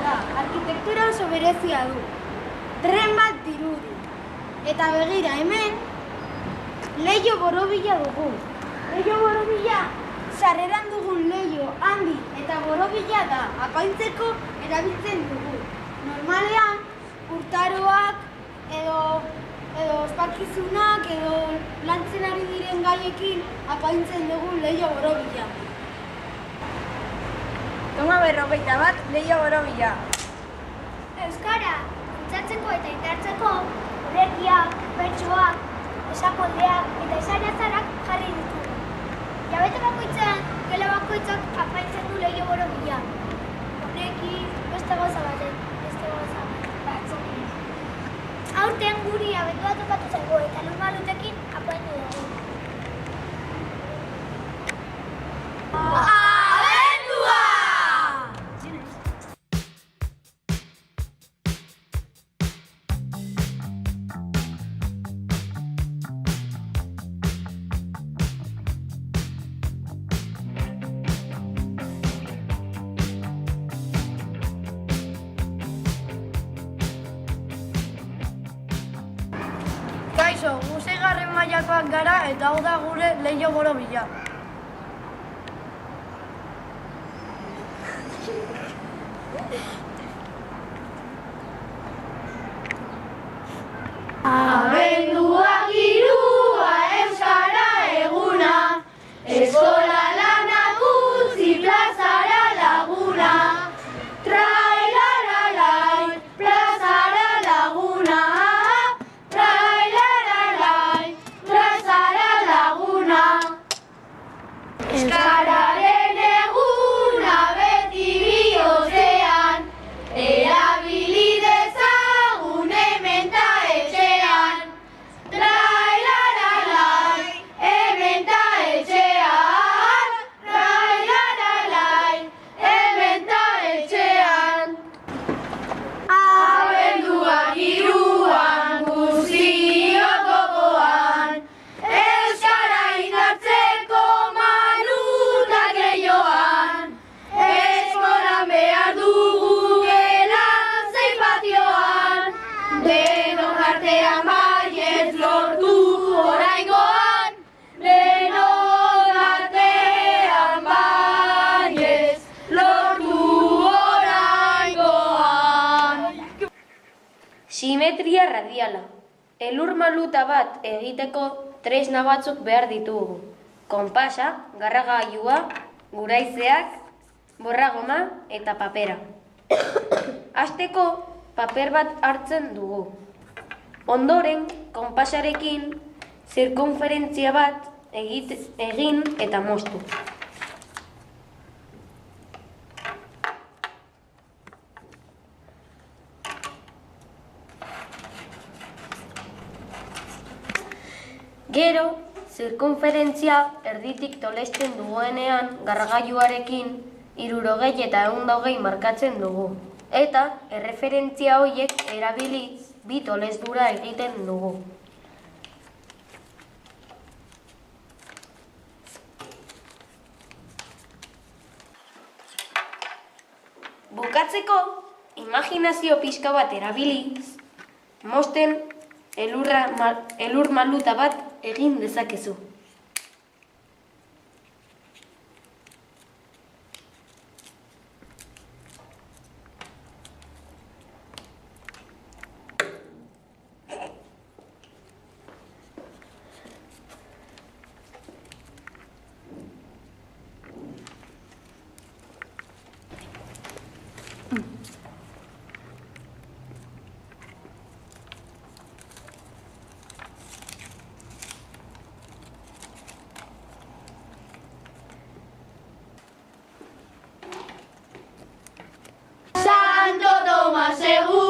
da, arkitektura oso berezia du. Tren bat dirudi. Eta begira, hemen, leiho borobila dugu. Leiho borobila, sarreran dugun leiho handi eta borobila da, apaintzeko erabiltzen dugu. Normalean, urtaroak edo ospakizunak edo lantzen ari diren gaiekin apaintzen dugu leiho borobila. Toma 51 leiho borobila. Euskara, bultzatzeko eta indartzeko, ulerkiak, bertsoak, esakoldeak eta esanazarak jarri ditugu. Jabete bakoitzean, gela bakoitzak apaintzen du leiho borobila. Honekin, beste gauza batzen. Aurten guri abendua tokatu zaigu eta lur malutekin apaindu dugu. Abendua! Kaixo, gu 6. mailakoak gara eta hau da gure leiho borobila. Abenduak 3 euskara eguna, eskola lanak utzi plazara laguna. Trailaralai, plazara laguna. Trailaralai, plazara laguna. Euskararen eguna beti bihotzean, erabili dezagun hemen ta etxean. Trailaralai, hemen ta etxean. Trailaralai, hemen ta etxean. Abenduak 3 guztiok gogoan, euskara indartzeko malutak leioan. Eskolan behar dugu gelan zein patioan, denon artean baietz lortu oraingoan. Denon artean baietz lortu oraingoan. Simetria radiala. Elur maluta bat egiteko tresna batzuk behar ditugu. Konpasa, garragailua, guraizeak, borragoma eta papera. Hasteko paper bat hartzen dugu. Ondoren, konpasarekin zirkunferentzia bat egin eta moztu. Gero, zirkunferentzia erditik tolesten duguenean garragailuarekin 60 eta 120 markatzen dugu. Eta erreferentzia horiek erabiliz bi tolesdura egiten dugu. Bukatzeko, imaginazio pixka bat erabiliz, mozten elur maluta bat egin dezakezu. Santo Tomás seguro.